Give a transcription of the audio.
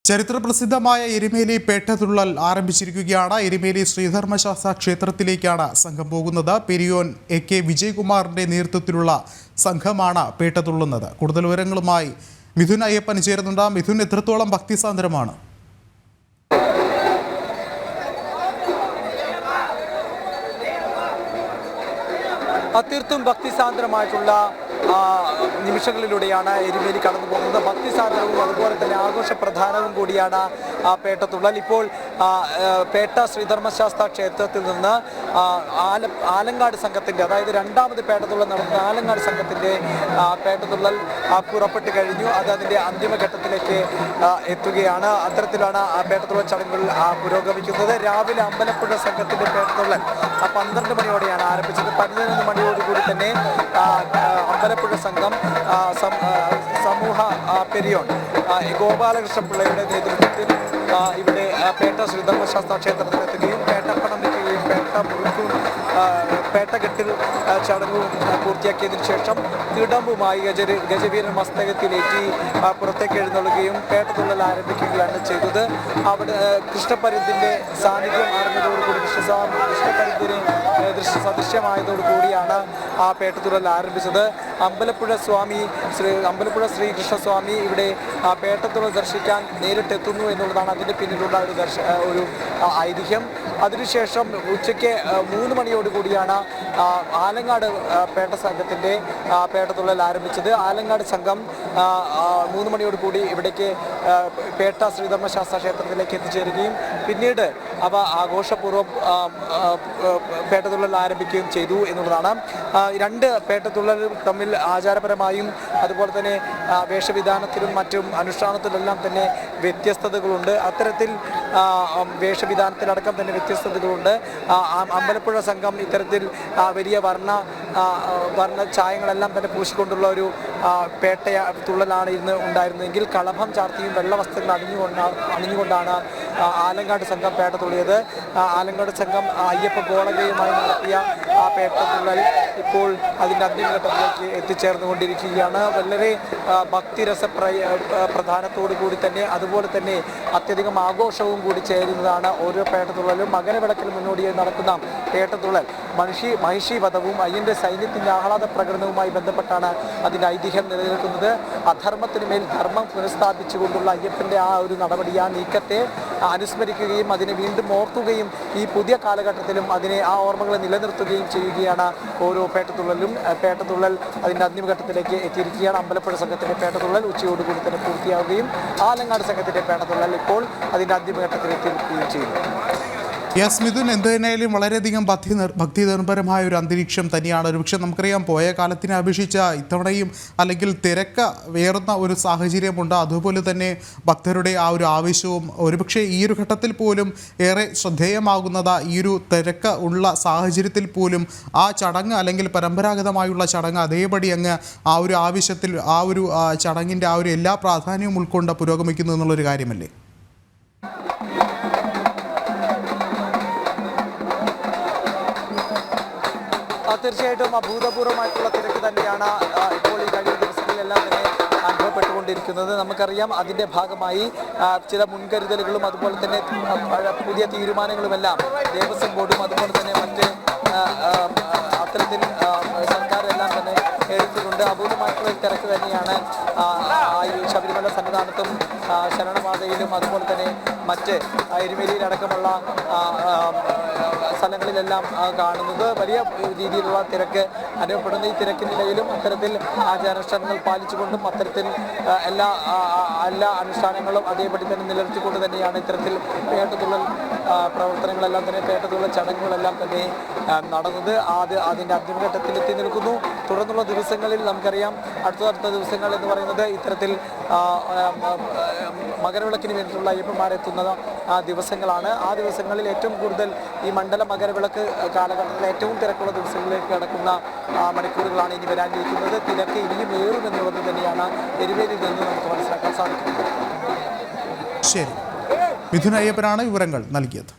ചരിത്രപ്രസിദ്ധമായ എരുമേലി പേട്ടതുള്ളൽ ആരംഭിച്ചിരിക്കുകയാണ്. എരുമേലി ശ്രീധർമ്മശാസ്ത്ര ക്ഷേത്രത്തിലേക്കാണ് സംഘം പോകുന്നത്. പെരിയോൻ AK വിജയകുമാറിന്റെ നേതൃത്വത്തിലുള്ള സംഘമാണ് പേട്ടതുള്ളുന്നത്. കൂടുതൽ വിവരങ്ങളുമായി മിഥുൻ അയ്യപ്പൻ ചേരുന്നുണ്ട്. മിഥുൻ, എത്രത്തോളം ഭക്തിസാന്ദ്രമാണ്? തീർത്തും ഭക്തിസാന്ദ്രമായിട്ടുള്ള നിമിഷങ്ങളിലൂടെയാണ് എരുമേലി കടന്നു പോകുന്നത്. ഭക്തിസാന്ദ്രവും അതുപോലെ തന്നെ ആഘോഷപ്രധാനവും കൂടിയാണ് പേട്ടതുള്ളൽ. ഇപ്പോൾ പേട്ട ശ്രീധർമ്മശാസ്ത്ര ക്ഷേത്രത്തിൽ നിന്ന് ആലങ്ങാട് സംഘത്തിൻ്റെ, അതായത് രണ്ടാമത് പേട്ടതുള്ളൽ നടക്കുന്ന ആലങ്ങാട് സംഘത്തിൻ്റെ പേട്ടതുള്ളൽ പുറപ്പെട്ട് കഴിഞ്ഞു. അത് അതിൻ്റെ അന്തിമഘട്ടത്തിലേക്ക് എത്തുകയാണ്. അത്തരത്തിലാണ് പേട്ടതുള്ളൽ ചടങ്ങുകൾ പുരോഗമിക്കുന്നത്. രാവിലെ അമ്പലപ്പുഴ സംഘത്തിൻ്റെ പേട്ടതുള്ളൽ 12 മണിയോടെയാണ് ആരംഭിച്ചത്. 11 മണിയോടുകൂടി തന്നെ അമ്പലപ്പുഴ സംഘം സമൂഹ പെരിയോൺ ഗോപാലകൃഷ്ണ പിള്ളയുടെ നേതൃത്വത്തിൽ ഇവിടെ പേട്ട ശ്രീധർമ്മശാസ്ത്ര ക്ഷേത്രത്തിലെത്തുകയും പേട്ടപ്പണം വയ്ക്കുകയും പേട്ട മുറുക്കും പേട്ടകെട്ടിൽ ചടങ്ങും പൂർത്തിയാക്കിയതിനു ശേഷം തിടമ്പുമായി ഗജവീരൻ മസ്തകത്തിലേറ്റി പുറത്തേക്ക് എഴുന്നള്ളുകയും പേട്ടതുള്ളൽ ആരംഭിക്കുകയാണ് ചെയ്തത്. അവിടെ കൃഷ്ണപരുന്തിൻ്റെ സാന്നിധ്യം അറിഞ്ഞതോടുകൂടി കൃഷ്ണപരുന്തിന് ദൃശ്യസദൃശ്യമായതോടുകൂടിയാണ് ആ പേട്ടതുള്ളൽ ആരംഭിച്ചത്. അമ്പലപ്പുഴ ശ്രീകൃഷ്ണസ്വാമി ഇവിടെ പേട്ടതുള്ളൽ ദർശിക്കാൻ നേരിട്ടെത്തുന്നു എന്നുള്ളതാണ് അതിൻ്റെ പിന്നിലുള്ള ഒരു ഐതിഹ്യം. അതിനുശേഷം ഉച്ചയ്ക്ക് 3 മണിയോടുകൂടിയാണ് ആലങ്ങാട് പേട്ട സംഘത്തിൻ്റെ പേട്ടതുള്ളൽ ആരംഭിച്ചത്. ആലങ്ങാട് സംഘം 3 മണിയോടുകൂടി ഇവിടേക്ക് പേട്ട ശ്രീധർമ്മശാസ്ത്ര ക്ഷേത്രത്തിലേക്ക് എത്തിച്ചേരുകയും പിന്നീട് അവ ആഘോഷപൂർവ്വം പേട്ടതുള്ളൽ ആരംഭിക്കുകയും ചെയ്തു എന്നുള്ളതാണ്. രണ്ട് പേട്ടതുള്ളലും തമ്മിൽ ആചാരപരമായും അതുപോലെ തന്നെ വേഷവിധാനത്തിലും മറ്റും അനുഷ്ഠാനത്തിലെല്ലാം തന്നെ വ്യത്യസ്തതകളുണ്ട്. അത്തരത്തിൽ വേഷവിധാനത്തിലടക്കം തന്നെ വ്യത്യസ്തതകളുണ്ട്. അമ്പലപ്പുഴ സംഘം ഇത്തരത്തിൽ വലിയ വർണ്ണ ചായങ്ങളെല്ലാം തന്നെ പൂശിക്കൊണ്ടുള്ള ഒരു തുള്ളലാണ് ഇന്ന് ഉണ്ടായിരുന്നതെങ്കിൽ കളഭം ചാർത്തിയും വെള്ള വസ്ത്രങ്ങൾ അണിഞ്ഞുകൊണ്ടാണ് ആലങ്ങാട് സംഘം പേട്ട തുള്ളിയത്. ആലങ്ങാട് സംഘം അയ്യപ്പ ഗോളകയുമായി നടത്തിയ പേട്ടതുള്ളൽ ഇപ്പോൾ അതിൻ്റെ അന്തിമഘട്ടത്തിലേക്ക് എത്തിച്ചേർന്നുകൊണ്ടിരിക്കുകയാണ്. വളരെ ഭക്തിരസ പ്രധാനത്തോടു കൂടി തന്നെ അതുപോലെ തന്നെ അത്യധികം ആഘോഷവും കൂടി ചേരുന്നതാണ് ഓരോ പേട്ടതുള്ളലും. മകരവിളക്കിന് മുന്നോടിയായി നടക്കുന്ന പേട്ടതുള്ളൽ മഹിഷി വധവും അയ്യൻ്റെ സൈന്യത്തിൻ്റെ ആഹ്ലാദ പ്രകടനവുമായി ബന്ധപ്പെട്ടാണ് അതിൻ്റെ ഐതിഹ്യം നിലനിൽക്കുന്നത്. അധർമ്മത്തിനു മേൽ ധർമ്മം പുനഃസ്ഥാപിച്ചുകൊണ്ടുള്ള അയ്യപ്പൻ്റെ ആ ഒരു നടപടി, ആ നീക്കത്തെ അനുസ്മരിക്കുകയും അതിനെ വീണ്ടും ഓർക്കുകയും ഈ പുതിയ കാലഘട്ടത്തിലും ആ ഓർമ്മകളെ നിലനിർത്തുകയും ചെയ്യുകയാണ് ഓരോ പേട്ടതുള്ളലും. പേട്ടതുള്ളൽ അതിൻ്റെ അന്തിമഘട്ടത്തിലേക്ക് എത്തിയിരിക്കുകയാണ്. അമ്പലപ്പുഴ സംഘത്തിൻ്റെ പേട്ടതുള്ളൽ ഉച്ചയോടുകൂടി തന്നെ പൂർത്തിയാവുകയും ആലങ്ങാട് സംഘത്തിൻ്റെ പേട്ടതുള്ളൽ ഇപ്പോൾ അതിൻ്റെ അന്തിമഘട്ടത്തിലേക്ക് എത്തുകയും ചെയ്യുന്നു. മിഥുൻ, എന്തായാലും വളരെയധികം ഭക്തിനിർഭരമായ ഒരു അന്തരീക്ഷം തന്നെയാണ്. ഒരുപക്ഷെ നമുക്കറിയാം, പോയ കാലത്തിനെ അപേക്ഷിച്ച ഇത്തവണയും അല്ലെങ്കിൽ തിരക്ക് വേറുന്ന ഒരു സാഹചര്യമുണ്ട്. അതുപോലെ തന്നെ ഭക്തരുടെ ആ ഒരു ആവശ്യവും ഒരുപക്ഷെ ഈ ഒരു ഘട്ടത്തിൽ പോലും ഏറെ ശ്രദ്ധേയമാകുന്നത് ഈ ഒരു തിരക്ക് ഉള്ള സാഹചര്യത്തിൽ പോലും ആ ചടങ്ങ് അല്ലെങ്കിൽ പരമ്പരാഗതമായുള്ള ചടങ്ങ് അതേപടി അങ്ങ് ആ ഒരു ആവശ്യത്തിൽ ആ ഒരു ചടങ്ങിൻ്റെ ആ ഒരു എല്ലാ പ്രാധാന്യവും ഉൾക്കൊണ്ട് പുരോഗമിക്കുന്നു എന്നുള്ളൊരു കാര്യമല്ലേ? തീർച്ചയായിട്ടും അഭൂതപൂർവമായിട്ടുള്ള തിരക്ക് തന്നെയാണ് ഇപ്പോൾ ഈ കഴിഞ്ഞ ദിവസങ്ങളിലെല്ലാം തന്നെ അനുഭവപ്പെട്ടുകൊണ്ടിരിക്കുന്നത്. നമുക്കറിയാം, അതിൻ്റെ ഭാഗമായി ചില മുൻകരുതലുകളും അതുപോലെ തന്നെ പുതിയ തീരുമാനങ്ങളുമെല്ലാം ദേവസ്വം ബോർഡും അതുപോലെ തന്നെ മറ്റ് അത്തരത്തിൽ സർക്കാരെല്ലാം തന്നെ എടുത്തിട്ടുണ്ട്. അഭൂതമായിട്ടുള്ള തിരക്ക് തന്നെയാണ് ശബരിമല സന്നിധാനത്തും ശരണപാതയിലും അതുപോലെ തന്നെ മറ്റ് എരുമേലിയിലടക്കമുള്ള സ്ഥലങ്ങളിലെല്ലാം കാണുന്നത്. വലിയ രീതിയിലുള്ള തിരക്ക് അനുഭവപ്പെടുന്ന ഈ തിരക്കിനിടയിലും അത്തരത്തിൽ ആചാരാനുഷ്ഠാനങ്ങൾ പാലിച്ചുകൊണ്ടും അത്തരത്തിൽ എല്ലാ അനുഷ്ഠാനങ്ങളും അതേപടി തന്നെ നിലനിർത്തിക്കൊണ്ട് തന്നെയാണ് ഇത്തരത്തിൽ പേട്ടതുള്ളൽ പ്രവർത്തനങ്ങളെല്ലാം തന്നെ പേട്ടതുള്ളൽ ചടങ്ങുകളെല്ലാം തന്നെ നടന്നത്. അതിൻ്റെ അന്തിമഘട്ടത്തിൽ എത്തി നിൽക്കുന്നു. തുടർന്നുള്ള ദിവസങ്ങളിൽ നമുക്കറിയാം, അടുത്ത ദിവസങ്ങൾ എന്ന് പറയുന്നത് ഇത്തരത്തിൽ മകരവിളക്കിന് വേണ്ടിയിട്ടുള്ള അയ്യപ്പന്മാരെത്തുന്ന ദിവസങ്ങളാണ്. ആ ദിവസങ്ങളിൽ ഏറ്റവും കൂടുതൽ ഈ മണ്ഡല മകരവിളക്ക് കാലഘട്ടത്തിൽ ഏറ്റവും തിരക്കുള്ള ദിവസങ്ങളിലേക്ക് കിടക്കുന്ന മണിക്കൂറുകളാണ് ഇനി വരാനിരിക്കുന്നത്. തിരക്ക് ഇനിയും ഏറുമെന്നുള്ളത് തന്നെയാണ് എരുമേലിയിൽ നിന്ന് നമുക്ക് മനസ്സിലാക്കാൻ സാധിക്കുന്നത്. ശരി, മിഥുൻ അയ്യപ്പനാണ് വിവരങ്ങൾ നൽകിയത്.